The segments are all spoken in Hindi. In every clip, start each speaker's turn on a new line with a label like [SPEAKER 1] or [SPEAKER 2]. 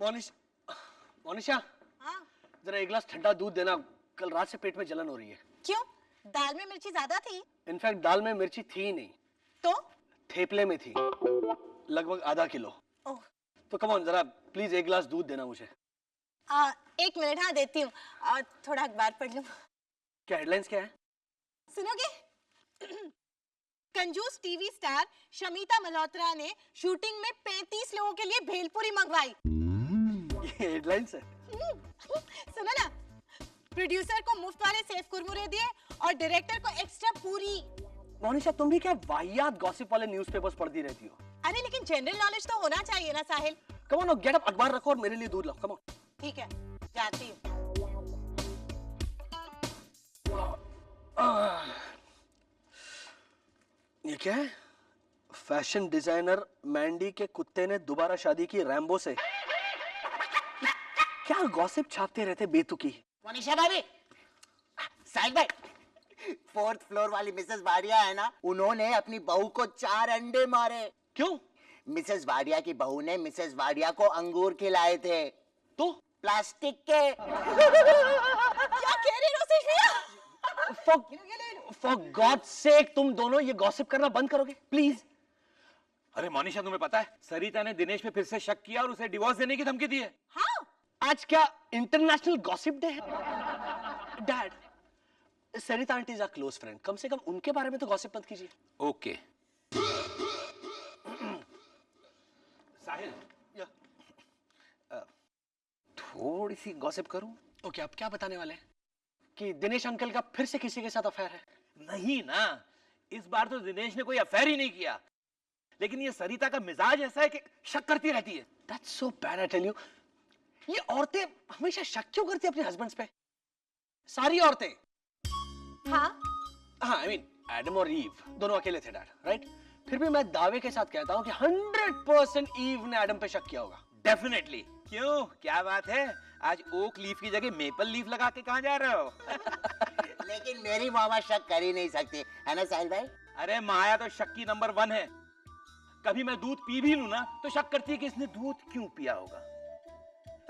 [SPEAKER 1] मोनिशा,
[SPEAKER 2] हाँ?
[SPEAKER 1] जरा एक गिलास ठंडा दूध देना, कल रात से पेट में जलन हो रही है।
[SPEAKER 2] क्यों? दाल में मिर्ची ज्यादा थी?
[SPEAKER 1] इनफैक्ट दाल में मिर्ची थी ही नहीं।
[SPEAKER 2] तो?
[SPEAKER 1] थेपले में थी, लगभग आधा किलो।
[SPEAKER 2] ओह।
[SPEAKER 1] तो कम ऑन, जरा प्लीज एक गिलास दूध देना मुझे।
[SPEAKER 2] एक मिनट, हाँ देती हूँ। थोड़ा अखबार पढ़ लूँ।
[SPEAKER 1] क्या हेडलाइंस क्या है?
[SPEAKER 2] सुनोगे? कंजूस टीवी स्टार शमिता मल्होत्रा ने शूटिंग में 35 लोगों के लिए भेलपुरी मंगवाई।
[SPEAKER 1] ये हेडलाइंस है?
[SPEAKER 2] सुनो ना, प्रोड्यूसर को मुफ्त वाले सेव कुरमुरे दिए और डायरेक्टर को एक्स्ट्रा पूरी।
[SPEAKER 1] मोनिशा, तुम भी क्या वाहियात गॉसिप वाले न्यूज़पेपर्स पढ़ती रहती हो?
[SPEAKER 2] अरे लेकिन जनरल नॉलेज तो होना चाहिए ना साहिल।
[SPEAKER 1] कम ऑन, गेट अप, अखबार रखो और मेरे लिए दूध लाओ। Come on.
[SPEAKER 2] ठीक है, जाती हूँ।
[SPEAKER 1] ये क्या है? फैशन डिजाइनर मैंडी के कुत्ते ने दोबारा शादी की रैम्बो से। क्या गॉसिप छापते रहते बेतुकी।
[SPEAKER 3] मोनिशा भाभी, साहिल भाई, 4th फ्लोर वाली मिसेस वाडिया है ना, उन्होंने अपनी बहू को 4 अंडे मारे।
[SPEAKER 1] क्यों?
[SPEAKER 3] मिसेस वाडिया की बहू ने मिसेस वाडिया को अंगूर खिलाए थे।
[SPEAKER 1] तो
[SPEAKER 3] प्लास्टिक के।
[SPEAKER 2] क्या कह रही रोसेश भैया?
[SPEAKER 1] For God's sake, तुम दोनों ये गॉसिप करना बंद करोगे प्लीज?
[SPEAKER 4] अरे मोनिशा, तुम्हें पता है सरिता ने दिनेश पे फिर से शक किया और उसे डिवोर्स देने की धमकी दी है।
[SPEAKER 2] हाँ?
[SPEAKER 1] आज क्या इंटरनेशनल गॉसिप डे है? Dad, Sarita aunty is a close friend, कम से कम उनके बारे में तो गॉसिप मत कीजिए।
[SPEAKER 4] ओके साहिल, थोड़ी सी गॉसिप करूं?
[SPEAKER 1] ओके, अब क्या बताने वाले हैं? कि दिनेश अंकल का फिर से किसी के साथ अफेयर है?
[SPEAKER 4] नहीं ना, इस बार तो दिनेश ने कोई अफेयर ही नहीं किया, लेकिन ये सरिता का मिजाज ऐसा है कि शक करती रहती है।
[SPEAKER 1] That's so bad, I tell you. ये औरतें हमेशा शक क्यों करती हैं अपने हस्बैंड्स पे? सारी औरतें।
[SPEAKER 2] हाँ?
[SPEAKER 1] हाँ, I mean, एडम और ईव दोनों अकेले थे डैड, राइट? फिर भी मैं दावे के साथ कहता हूँ कि 100% ईव ने एडम पे शक किया होगा।
[SPEAKER 4] डेफिनेटली। क्यों, क्या बात है? आज ओक लीफ की जगह मेपल लीफ लगा के कहाँ जा रहे हो?
[SPEAKER 3] लेकिन मेरी मामा शक कर ही नहीं सकती है ना साहिल भाई?
[SPEAKER 4] अरे माया तो शक की नंबर 1 है। कभी मैं दूध पी भी लूं ना तो शक करती है कि इसने दूध क्यों पिया होगा।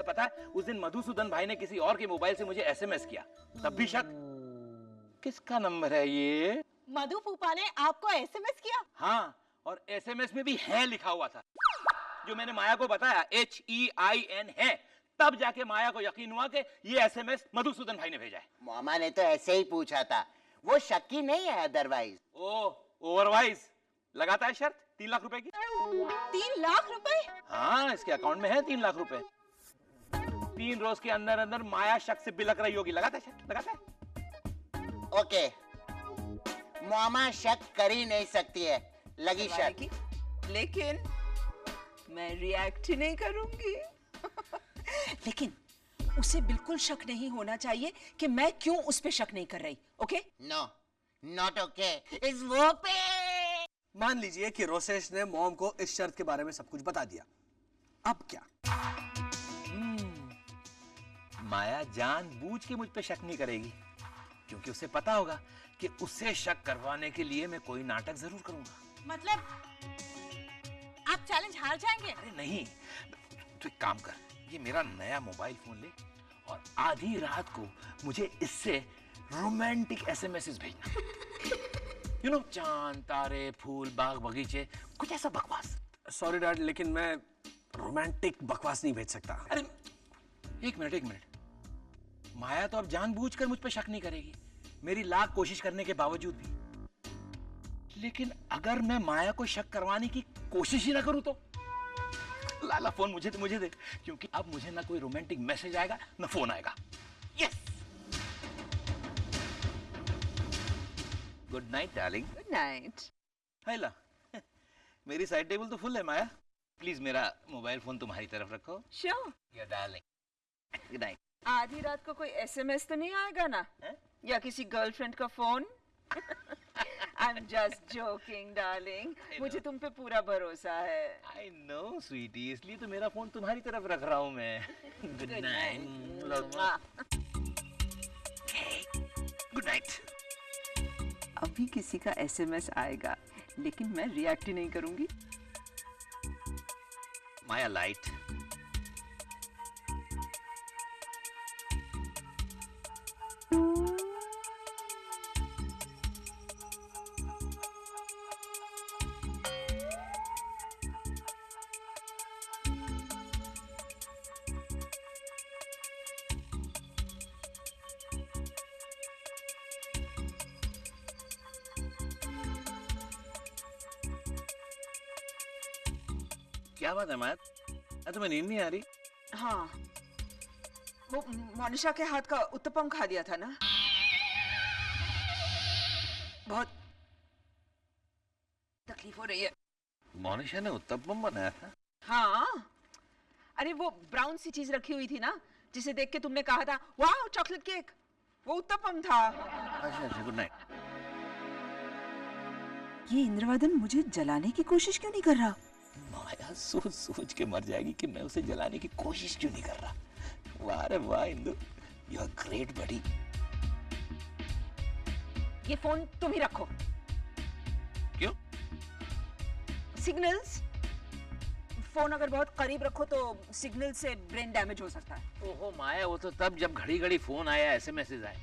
[SPEAKER 4] पता है, उस दिन मधुसूदन भाई ने किसी और के मोबाइल से मुझे एसएमएस किया, तब भी शक। किसका नंबर है ये?
[SPEAKER 2] मधु फूफा ने आपको एसएमएस किया?
[SPEAKER 4] हाँ, और एसएमएस में भी है लिखा हुआ था। जो मैंने माया को बताया HEIN है, तब जाके माया को यकीन हुआ कि ये एसएमएस मधुसूदन भाई ने भेजा है।
[SPEAKER 3] मामा ने तो ऐसे ही पूछा था, वो शक्की नहीं है अदरवाइज।
[SPEAKER 4] ओ, ओवरवाइज। लगाता है शर्त 3 लाख रुपए की।
[SPEAKER 2] 3 लाख रुपए?
[SPEAKER 4] हाँ, इसके अकाउंट में है 3 लाख रुपए। 3 रोज के अंदर अंदर माया शक से बिलक रही होगी। लगाता है शर्त? लगाता है?
[SPEAKER 3] ओके, मामा शक कर ही नहीं सकती है, लगी शक।
[SPEAKER 5] लेकिन मैं रिएक्ट ही नहीं करूंगी। लेकिन उसे बिल्कुल शक नहीं होना चाहिए कि मैं क्यों उस पे शक नहीं कर रही। ओके?
[SPEAKER 3] नो, नॉट ओके, इज वो पे।
[SPEAKER 1] मान लीजिए कि रोसेश ने मॉम को इस शर्त के बारे में सब कुछ बता दिया, अब क्या?
[SPEAKER 4] माया जानबूझ के मुझ पे शक नहीं करेगी, क्योंकि उसे पता होगा कि उसे शक करवाने के लिए मैं कोई नाटक जरूर करूंगा।
[SPEAKER 2] मतलब आप चैलेंज हार जाएंगे?
[SPEAKER 4] अरे नहीं, तू एक काम कर, ये मेरा नया मोबाइल फोन ले और आधी रात को मुझे इससे रोमांटिक एसएमएसेस भेजना। यू नो, चांद तारे फूल बाग बगीचे, कुछ ऐसा बकवास।
[SPEAKER 1] सॉरी डैड, लेकिन मैं रोमांटिक बकवास नहीं भेज सकता।
[SPEAKER 4] अरे एक मिनट, माया तो अब जानबूझकर मुझ पे शक नहीं करेगी, मेरी लाख कोशिश करने के बावजूद भी। लेकिन अगर मैं माया को शक करवाने की कोशिश ही ना करूं तो? लाला फोन मुझे दे, क्योंकि अब मुझे ना कोई रोमांटिक मैसेज आएगा ना फोन आएगा। Yes. Good night darling.
[SPEAKER 5] Good night.
[SPEAKER 4] हैला, मेरी साइड टेबल तो फुल है माया, प्लीज मेरा मोबाइल फोन तुम्हारी तरफ रखो।
[SPEAKER 5] Sure.
[SPEAKER 4] Your darling. Good night.
[SPEAKER 5] आधी रात को कोई एसएमएस तो नहीं आएगा ना? या किसी गर्लफ्रेंड का phone? I am just joking darling, मुझे तुम पे पूरा भरोसा है।
[SPEAKER 4] आई नो स्वीटी, इसलिए तो मेरा फोन तुम्हारी तरफ रख रहा हूँ मैं। Good night. Good night.
[SPEAKER 5] अभी किसी का एसएमएस आएगा, लेकिन मैं रिएक्ट ही नहीं करूंगी।
[SPEAKER 4] माया लाइट, क्या बात है माया? तुम्हें नींद नहीं आ रही?
[SPEAKER 5] हाँ, वो मोनिशा के हाथ का उत्तपम खा लिया था ना, बहुत तकलीफ हो रही है।
[SPEAKER 4] मोनिशा ने उत्तपम बनाया था?
[SPEAKER 5] हाँ, अरे वो ब्राउन सी चीज रखी हुई थी ना, जिसे देख के तुमने कहा था वाह चॉकलेट केक, वो उत्तपम था।
[SPEAKER 4] अच्छा अच्छा, गुड नाइट।
[SPEAKER 5] ये इंद्रवदन मुझे जलाने की कोशिश क्यों नहीं कर रहा?
[SPEAKER 4] माया सोच सोच के मर जाएगी कि मैं उसे जलाने की कोशिश क्यों नहीं कर रहा। वाह रे वाह इंदु, यू आर ग्रेट बडी।
[SPEAKER 5] ये फोन तुम ही रखो।
[SPEAKER 4] क्यों?
[SPEAKER 5] सिग्नल्स, फोन अगर बहुत करीब रखो तो सिग्नल से ब्रेन डैमेज हो सकता है।
[SPEAKER 4] ओहो माया, वो तो तब जब घड़ी घड़ी फोन आया, एसएमएस आए।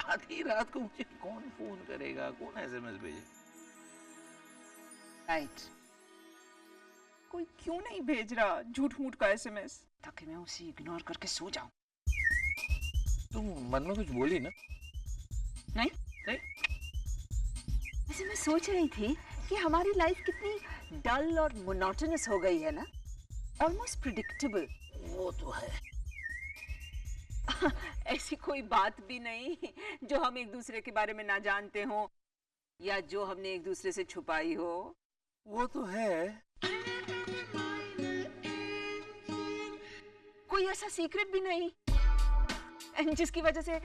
[SPEAKER 4] आधी रात को मुझे कौन फोन करेगा, कौन एसएमएस भेजे?
[SPEAKER 5] राइट, कोई क्यों नहीं भेज रहा झूठ मूठ का एसएमएस, ताकि मैं उसे इग्नोर करके सो जाऊं।
[SPEAKER 4] तुम मन में कुछ बोली ना?
[SPEAKER 5] नहीं
[SPEAKER 4] नहीं।
[SPEAKER 5] वैसे मैं सोच रही थी कि हमारी लाइफ कितनी डल और मोनोटोनस हो गई है ना, ऑलमोस्ट प्रिडिक्टेबल।
[SPEAKER 4] वो तो है।
[SPEAKER 5] ऐसी कोई बात भी नहीं जो हम एक दूसरे के बारे में ना जानते हो, या जो हमने एक दूसरे से छुपाई हो।
[SPEAKER 4] वो तो है।
[SPEAKER 5] कोई ऐसा सीक्रेट भी नहीं जिसकी वजह से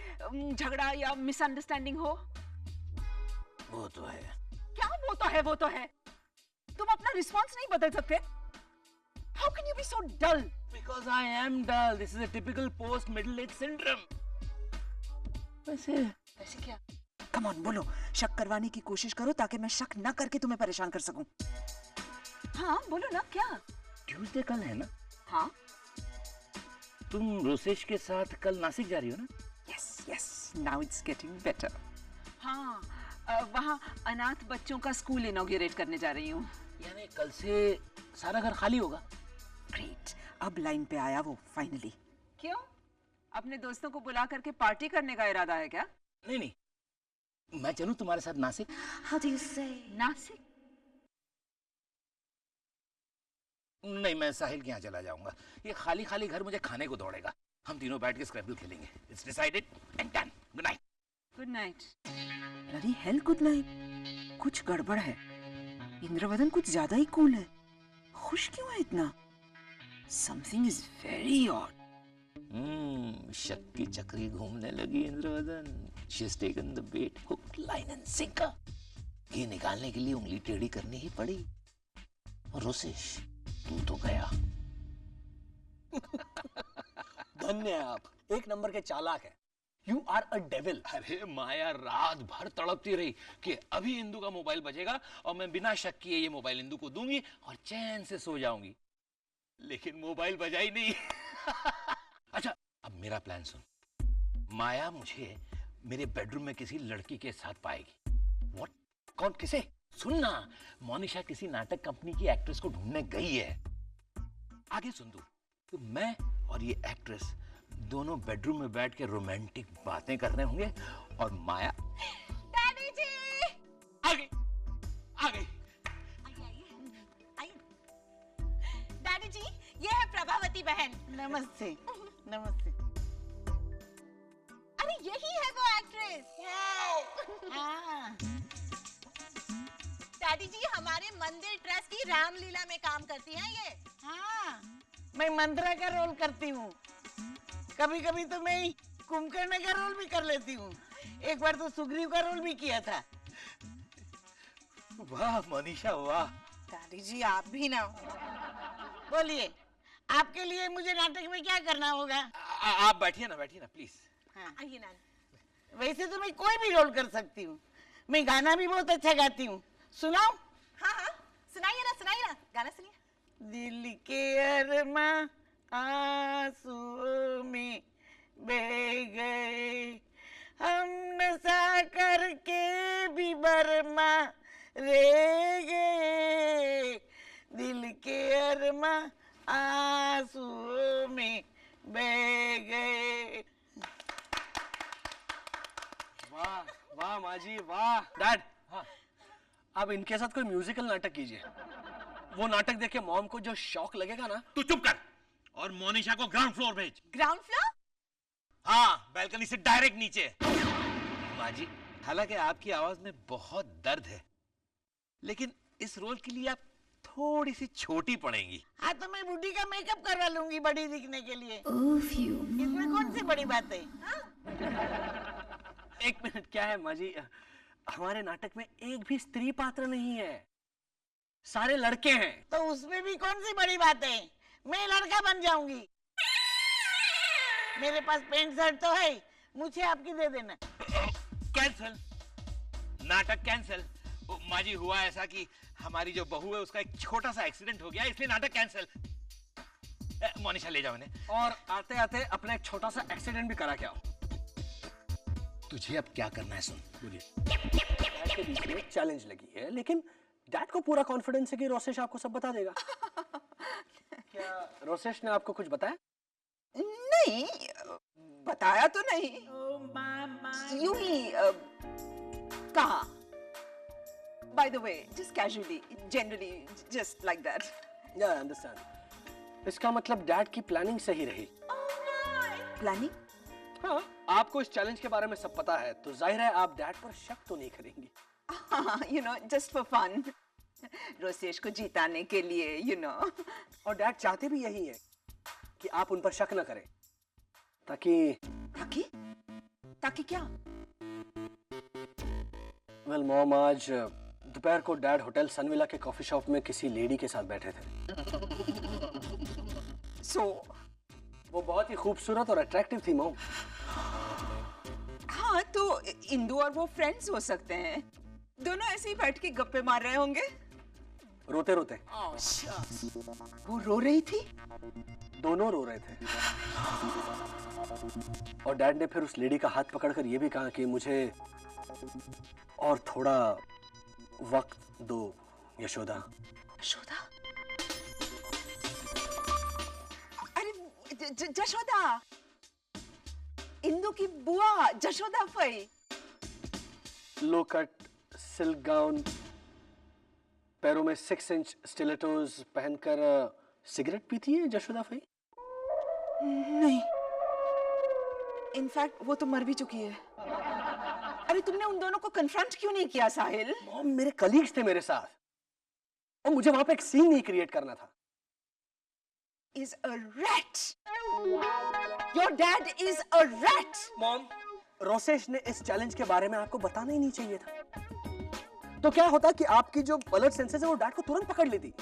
[SPEAKER 5] झगड़ा या मिसअंडरस्टैंडिंग हो।
[SPEAKER 4] वो तो है।
[SPEAKER 5] क्या वो तो है? वो तो है। तुम अपना रिस्पॉन्स नहीं बदल सकते? How can you be so dull?
[SPEAKER 4] Because I am dull. This is a typical post middle age syndrome.
[SPEAKER 5] वैसे क्या? Come on, बोलो, शक करवाने की कोशिश करो ताकि मैं शक ना करके तुम्हें परेशान कर सकूं। हाँ बोलो ना, क्या?
[SPEAKER 4] ट्यूसडे कल है ना?
[SPEAKER 5] हाँ।
[SPEAKER 4] तुम रोसेश के साथ कल नासिक जा रही हो ना?
[SPEAKER 5] Yes, yes. Now it's getting better. हाँ, वहाँ अनाथ बच्चों का स्कूल इनॉग्रेट करने जा रही हूँ।
[SPEAKER 4] यानी कल से सारा घर खाली होगा?
[SPEAKER 5] ग्रेट, अब लाइन पे आया वो फाइनली। क्यों? अपने दोस्तों को बुला करके पार्टी करने का इरादा है क्या?
[SPEAKER 4] नहीं नहीं, मैं चलूं तुम्हारे साथ Nashik?
[SPEAKER 5] How do you say? Nashik?
[SPEAKER 4] नहीं, मैं साहिल के यहाँ चला जाऊंगा। ये खाली खाली घर मुझे खाने को दौड़ेगा। हम तीनों बैठ के स्क्रैबल खेलेंगे। It's decided and done. Good night.
[SPEAKER 5] Good night. Bloody hell, good night. कुछ गड़बड़ है। इंद्रवदन कुछ ज्यादा ही कूल है। खुश क्यों है इतना? Something is very odd.
[SPEAKER 4] शक की चक्री घूमने लगी Indravadan. She has taken the bait, hook, line and sinker. ये निकालने के लिए उंगली टेढ़ी करनी ही पड़ी। और रोसेश, तू तो गया।
[SPEAKER 1] धन्य है आप, एक नंबर के चालाक है। You are a devil.
[SPEAKER 4] अरे माया रात भर तड़पती रही कि अभी इंदु का मोबाइल बजेगा और मैं बिना शक किए ये मोबाइल इंदु को दूंगी और चैन से सो जाऊंगी। लेकिन मोबाइल बजा ही नहीं। अच्छा, अब मेरा प्लान सुन। माया मुझे मेरे बेडरूम में किसी लड़की के साथ पाएगी। What? कौन? किसे? सुनना, मोनिशा किसी नाटक कंपनी की एक्ट्रेस को ढूंढने गई है। आगे सुन तू। तो मैं और ये एक्ट्रेस दोनों बेडरूम में बैठ के रोमांटिक बातें कर रहे होंगे और माया
[SPEAKER 2] डैडी जी!
[SPEAKER 4] आ गई, आ गई।
[SPEAKER 2] डैडी जी, ये है प्रभावती बहन।
[SPEAKER 3] नमस्ते। नमस्ते।
[SPEAKER 2] अरे यही है वो एक्ट्रेस।
[SPEAKER 3] हाँ।
[SPEAKER 2] डैडी जी, हमारे मंदिर ट्रस्ट की रामलीला में काम करती हैं ये।
[SPEAKER 3] हाँ, मैं मंत्रा का रोल करती हूँ। कभी कभी तो मैं कुंभकर्ण का रोल भी कर लेती हूँ। एक बार तो सुग्रीव का रोल भी किया था।
[SPEAKER 4] वाह मनीषा वाह।
[SPEAKER 2] डैडी जी आप भी ना।
[SPEAKER 3] बोलिए, आपके लिए मुझे नाटक में क्या करना होगा?
[SPEAKER 4] आप बैठिए ना प्लीज।
[SPEAKER 3] हाँ।
[SPEAKER 2] आइए ना।
[SPEAKER 3] वैसे तो मैं कोई भी रोल कर सकती हूँ। मैं गाना भी बहुत अच्छा गाती हूँ। सुनाओ?
[SPEAKER 2] हाँ हाँ, सुनाइए ना, गाना सुनिए।
[SPEAKER 3] दिल के अरमां आंसुओं में बह गए, हम नशा करके भी बरमा रह गए। दिल के अरमां आंसुओं में बह गए।
[SPEAKER 1] वाह वाह माँ जी वाह। डैड,
[SPEAKER 4] हाँ।
[SPEAKER 1] आप इनके साथ कोई म्यूजिकल नाटक कीजिए। वो नाटक देख के मॉम को जो शॉक लगेगा ना।
[SPEAKER 4] तू चुप कर और मोनिशा को ग्राउंड फ्लोर भेज।
[SPEAKER 2] Ground floor?
[SPEAKER 4] हाँ, बैल्कनी से डायरेक्ट नीचे। माँ जी, हालांकि आपकी आवाज में बहुत दर्द है, लेकिन इस रोल के लिए आप थोड़ी सी छोटी पड़ेंगी।
[SPEAKER 3] हाँ तो मैं बुढ़ी का मेकअप करवा लूंगी बड़ी दिखने के लिए। इसमें कौन सी बड़ी बात है?
[SPEAKER 1] एक मिनट, क्या है माँ जी, हमारे नाटक में एक भी स्त्री पात्र नहीं है, सारे लड़के हैं।
[SPEAKER 3] तो उसमें भी कौन सी बड़ी बात है? मैं लड़का बन जाऊंगी। मेरे पास पेंट शर्ट तो है, मुझे आपकी दे देना।
[SPEAKER 4] कैंसल, नाटक कैंसल। माँ जी, हुआ ऐसा कि हमारी जो बहू है उसका एक छोटा सा एक्सीडेंट हो गया, इसलिए नाटक कैंसल। मोनिशा ले जाओ इन्हें।
[SPEAKER 1] और आते आते अपना एक छोटा सा एक्सीडेंट भी करा के आओ।
[SPEAKER 4] तुझे अब क्या करना है सुन।
[SPEAKER 1] बोलिए। डैड के बीच में चैलेंज लगी है, लेकिन डैड को पूरा कॉन्फिडेंस है कि रोसेश आपको सब बता देगा। क्या रोसेश ने आपको कुछ बताया?
[SPEAKER 5] नहीं, बताया तो नहीं। यूं ही कहा। By the way, just casually, generally, just like that.
[SPEAKER 1] Yeah, I understand. इसका मतलब डैड की प्लानिंग सही रही।
[SPEAKER 5] Planning?
[SPEAKER 1] हाँ, आपको इस चैलेंज के बारे में सब पता है, तो जाहिर है आप डैड पर शक तो नहीं करेंगी।
[SPEAKER 5] You know, just for fun. Rosesh को जिताने के लिए, you know.
[SPEAKER 1] और डैड चाहते भी यही है कि आप उन पर शक न करें, ताकि
[SPEAKER 5] ताकि क्या?
[SPEAKER 1] वेल मॉम, आज दोपहर को डैड होटल सनविला के कॉफी शॉप में किसी लेडी के साथ बैठे थे।
[SPEAKER 5] So,
[SPEAKER 1] वो बहुत ही खूबसूरत और अट्रैक्टिव थी मॉम।
[SPEAKER 5] हाँ, तो इंदु और वो फ्रेंड्स हो सकते हैं। दोनों ऐसे ही बैठ के गप्पे मार रहे होंगे।
[SPEAKER 1] रोते रोते।
[SPEAKER 5] वो रो रही थी?
[SPEAKER 1] दोनों रो रहे थे। और डैड ने फिर उस लेडी का हाथ पकड़कर यह भी कहा कि मुझे और थोड़ा वक्त दो यशोदा।
[SPEAKER 5] यशोदा? अरे जशोदा, इंदु की बुआ जशोदा फई।
[SPEAKER 1] लो कट सिल्क गाउन, पैरों में 6 इंच स्टिलेटोज पहनकर सिगरेट पीती है जशोदा फई?
[SPEAKER 5] नहीं, इनफैक्ट वो तो मर भी चुकी है। अरे तुमने उन दोनों को कन्फ्रंट क्यों नहीं किया साहिल?
[SPEAKER 1] मॉम, मेरे कलीग्स थे मेरे साथ और मुझे वहां पे एक सीन नहीं क्रिएट करना था।
[SPEAKER 5] Is a rat. Your dad is a rat.
[SPEAKER 1] Mom, Rosesh ने इस चैलेंज के बारे में आपको बताना ही नहीं चाहिए था। तो क्या होता कि आपकी जो अलर्ट सेंसेस है वो डैड को तुरंत पकड़ लेती।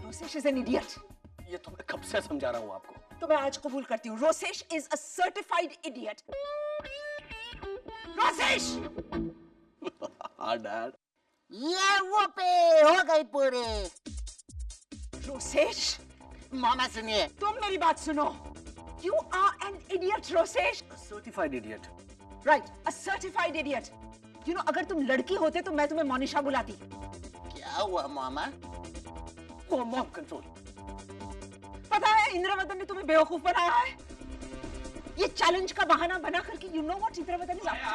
[SPEAKER 5] Rosesh is an idiot.
[SPEAKER 1] ये तो मैं कब से समझा रहा हूँ आपको।
[SPEAKER 5] तो मैं आज कबूल करती हूँ, Rosesh is a certified idiot. Rosesh!
[SPEAKER 1] हाँ डैड।
[SPEAKER 3] ये वो पे हो गई पूरी।
[SPEAKER 5] Rosesh,
[SPEAKER 3] मामा सुनिए।
[SPEAKER 5] तुम मेरी बात सुनो। You are an idiot, Rosesh.
[SPEAKER 1] Certified idiot.
[SPEAKER 5] Right, a certified idiot. You know, अगर तुम लड़की होते तो मैं तुम्हें मोनिशा बुलाती।
[SPEAKER 3] क्या हुआ मामा?
[SPEAKER 1] Mom control.
[SPEAKER 5] पता है इंद्रवदन ने तुम्हें बेवकूफ बनाया है। ये चैलेंज का बहाना बना करके, you know what Indravadan is up to?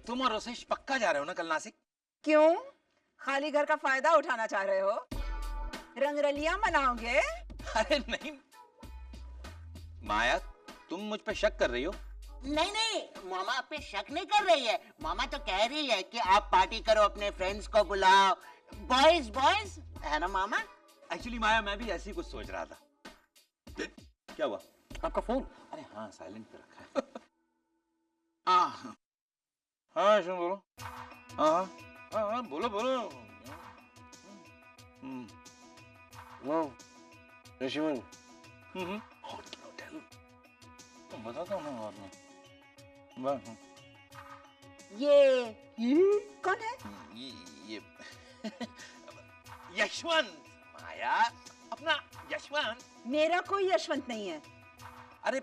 [SPEAKER 4] तुम और रोसेश पक्का जा रहे हो ना कल नासिक?
[SPEAKER 5] क्यों? खाली घर का फायदा उठाना चाह रहे हो? रंगरलियां मनाओगे?
[SPEAKER 4] अरे नहीं माया, तुम मुझ पे शक कर रही हो?
[SPEAKER 3] नहीं नहीं, मामा आप पे शक नहीं कर रही है। मामा तो कह रही है कि आप पार्टी करो, अपने फ्रेंड्स को बुलाओ, बॉयज बॉयज, है ना मामा?
[SPEAKER 4] एक्चुअली माया, मैं भी ऐसी कुछ सोच रहा था। क्या हुआ?
[SPEAKER 1] आपका फोन?
[SPEAKER 4] अरे हाँ, साइलेंट पे रखा है। हाँ सुन, बोलो। हाँ बोलो बोलो।
[SPEAKER 1] मॉम, ऋषिमन।
[SPEAKER 4] बताता हूँ ना बाद में।
[SPEAKER 5] ये कौन है?
[SPEAKER 4] ये यशवंत। माया, अपना यशवंत।
[SPEAKER 5] मेरा कोई यशवंत नहीं है।
[SPEAKER 4] अरे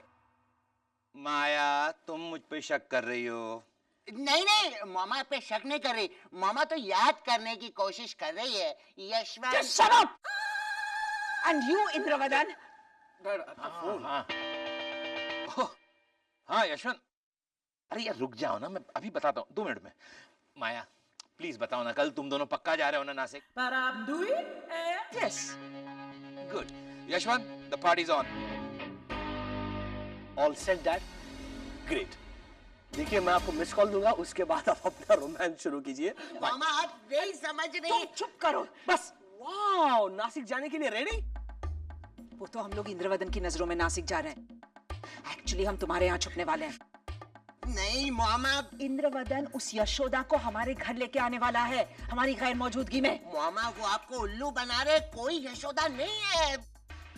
[SPEAKER 4] माया, तुम मुझ पे शक कर रही हो?
[SPEAKER 3] नहीं नहीं, मामा पे शक नहीं कर रही। मामा तो याद करने की कोशिश कर रही है। Yashwant.
[SPEAKER 5] Just shut up! And you, Indravadan?
[SPEAKER 1] Dad, आपका फोन।
[SPEAKER 4] हाँ यशवंत। अरे यार रुक जाओ ना, मैं अभी बताता हूँ, 2 मिनट में। माया प्लीज बताओ ना, कल तुम दोनों पक्का जा रहे हो ना Nashik?
[SPEAKER 5] Yes.
[SPEAKER 4] Good. Yashwant, the parties on.
[SPEAKER 1] All set dad? Great. देखिए मैं आपको मिस कॉल दूंगा, उसके बाद आप अपना रोमांस शुरू कीजिए।
[SPEAKER 3] मामा आप नहीं समझ रही।
[SPEAKER 5] तुम चुप करो बस।
[SPEAKER 1] वाओ, नासिक जाने के लिए रेडी?
[SPEAKER 5] वो तो हम लोग इंद्रवदन की नजरों में नासिक जा रहे हैं। एक्चुअली हम तुम्हारे यहाँ छुपने वाले हैं।
[SPEAKER 3] नहीं मामा।
[SPEAKER 5] इंद्रवदन उस यशोदा को हमारे घर लेके आने वाला है, हमारी गैर मौजूदगी में।
[SPEAKER 3] मामा वो आपको उल्लू बना रहे, कोई यशोदा नहीं है।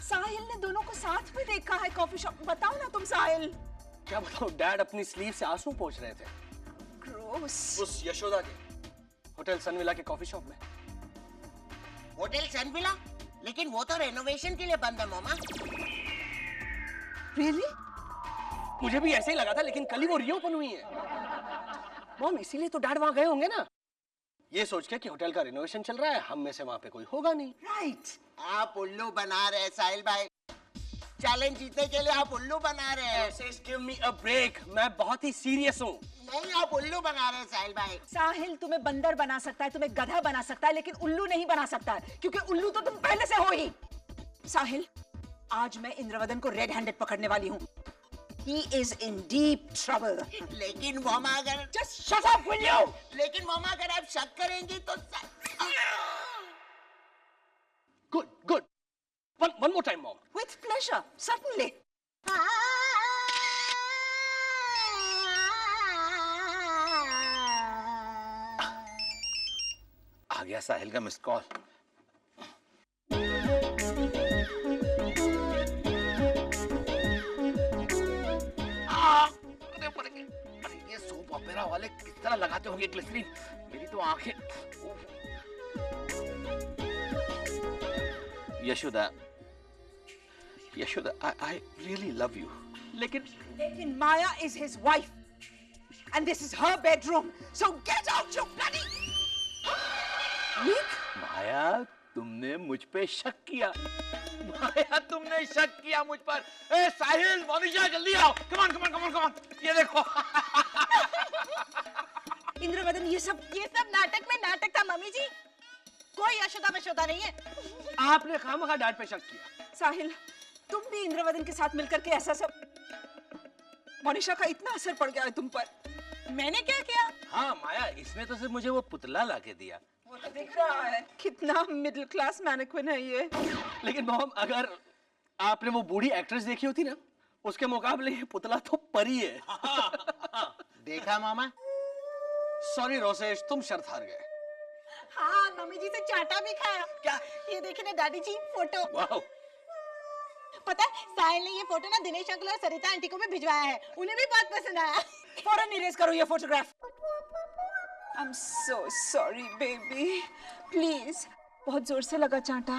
[SPEAKER 5] साहिल ने दोनों को साथ में देखा है कॉफी शॉप। बताओ ना तुम साहिल।
[SPEAKER 1] क्या बताऊं, डैड अपनी स्लीव से आंसू पोंछ रहे थे
[SPEAKER 5] ग्रोस।
[SPEAKER 1] उस यशोदा के होटल सनविला के कॉफी शॉप में।
[SPEAKER 3] होटल सनविला? लेकिन वो तो रेनोवेशन के लिए बंद है मामा।
[SPEAKER 5] रियली?
[SPEAKER 1] मुझे भी ऐसे ही लगा था, लेकिन कल ही वो रीओपन हुई है। मॉम, इसीलिए तो डैड वहां गए होंगे ना, ये सोच के कि होटल का रिनोवेशन चल रहा है, हम में से वहां पे कोई होगा नहीं।
[SPEAKER 5] राइट।
[SPEAKER 3] आप उल्लू बना रहे हैं साहिल भाई। चैलेंज जीतने के लिए आप उल्लू बना रहे हैं।
[SPEAKER 1] गिव मी अ ब्रेक, मैं बहुत ही सीरियस हूँ।
[SPEAKER 3] नहीं आप उल्लू बना रहे हैं साहिल भाई।
[SPEAKER 5] साहिल तुम्हें बंदर बना सकता है, तुम्हें गधा बना सकता है, लेकिन उल्लू नहीं बना सकता है, क्योंकि उल्लू तो तुम पहले से हो ही। साहिल, आज मैं इंद्रवदन को रेड हैंडेड पकड़ने वाली हूँ। He is in deep trouble.
[SPEAKER 3] लेकिन मामा अगर
[SPEAKER 5] Just shut up, will you?
[SPEAKER 3] लेकिन मामा अगर आप शक करेंगी तो
[SPEAKER 1] good good, one more time mom.
[SPEAKER 5] With pleasure, certainly.
[SPEAKER 4] आ गया साहिल का मिस कॉल। ये सोप ऑपेरा वाले किस तरह लगाते होंगे ग्लिसरीन, मेरी तो आंखें। Yashoda, Yashoda, I really love you.
[SPEAKER 5] लेकिन Maya is his wife, and this is her bedroom. So get out, you bloody! Nick?
[SPEAKER 4] माया, तुमने मुझ पे शक किया। माया, तुमने शक किया मुझ पर। ए साहिल, मोनिशा, जल्दी आओ। Come on, come on, come on, come on. ये देखो।
[SPEAKER 5] इंद्रवदन, ये सब
[SPEAKER 2] नाटक में नाटक था मम्मी जी। कोई यशोदा वशोदा नहीं है।
[SPEAKER 1] आपने खामखा डैड पे शक किया।
[SPEAKER 5] साहिल, तुम भी इंद्रवदन के साथ मिलकर के ऐसा सब। मोनिशा का इतना असर पड़ गया है तुम पर।
[SPEAKER 2] मैंने क्या किया?
[SPEAKER 4] हाँ माया, इसने तो सिर्फ मुझे वो पुतला लाके दिया।
[SPEAKER 5] वो तो दिख रहा है कितना मिडिल क्लास मैनिक्विन है ये।
[SPEAKER 1] लेकिन मॉम, अगर आपने वो बूढ़ी एक्ट्रेस देखी होती ना, उसके मुकाबले ये पुतला तो परी है।
[SPEAKER 3] देखा मामा?
[SPEAKER 1] सॉरी रोसेश, तुम शर्त हार गए।
[SPEAKER 2] हाँ, मम्मी जी से चाटा भी खाया।
[SPEAKER 1] क्या?
[SPEAKER 2] ये देखिए ना दादी जी, फोटो।
[SPEAKER 4] वाह।
[SPEAKER 2] पता है, साहिल ने ये फोटो ना दिनेश अंकल और सरिता आंटी को भी भिजवाया है, उन्हें भी बहुत पसंद आया।
[SPEAKER 5] फौरन इरेज करो ये photograph. I'm so sorry baby, please। बहुत जोर से लगा चांटा।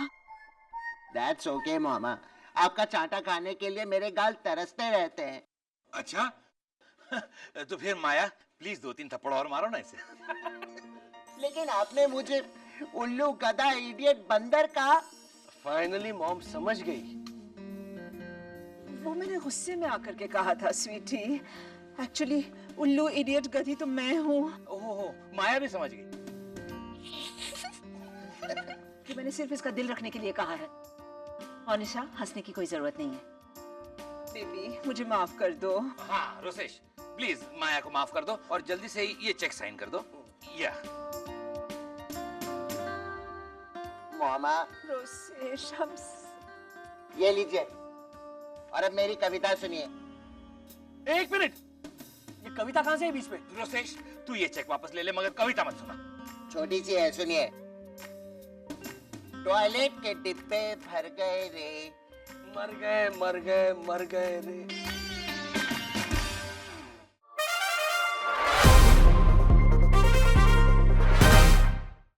[SPEAKER 3] That's okay मामा, आपका चाटा खाने के लिए मेरे गाल तरसते रहते हैं।
[SPEAKER 4] अच्छा, तो फिर माया प्लीज 2-3 थप्पड़ और मारो ना इसे।
[SPEAKER 3] लेकिन आपने मुझे उल्लू, गधा, इडियट, बंदर कहा।
[SPEAKER 1] फाइनली मॉम समझ गई।
[SPEAKER 5] वो मैंने गुस्से में आकर के कहा था स्वीटी। एक्चुअली उल्लू, इडियट, गधी तो मैं हूँ।
[SPEAKER 4] ओहो, माया भी समझ गई
[SPEAKER 5] कि मैंने सिर्फ इसका दिल रखने के लिए कहा है। मोनिशा, हंसने की कोई जरूरत नहीं है। बेबी, मुझे माफ कर दो।
[SPEAKER 4] हाँ रोसेश, प्लीज माया को माफ कर दो और जल्दी से ये चेक साइन कर दो। या
[SPEAKER 3] मामा
[SPEAKER 5] रोसेश, हम
[SPEAKER 3] ये लीजिए, और अब मेरी कविता सुनिए।
[SPEAKER 1] एक मिनट, ये कविता कहाँ से है बीच में?
[SPEAKER 4] रोसेश, तू ये चेक वापस ले ले, मगर कविता मत सुना।
[SPEAKER 3] छोटी सी है, सुनिए। टॉयलेट के डिब्बे भर गए रे,
[SPEAKER 1] मर गए मर गए मर गए रे।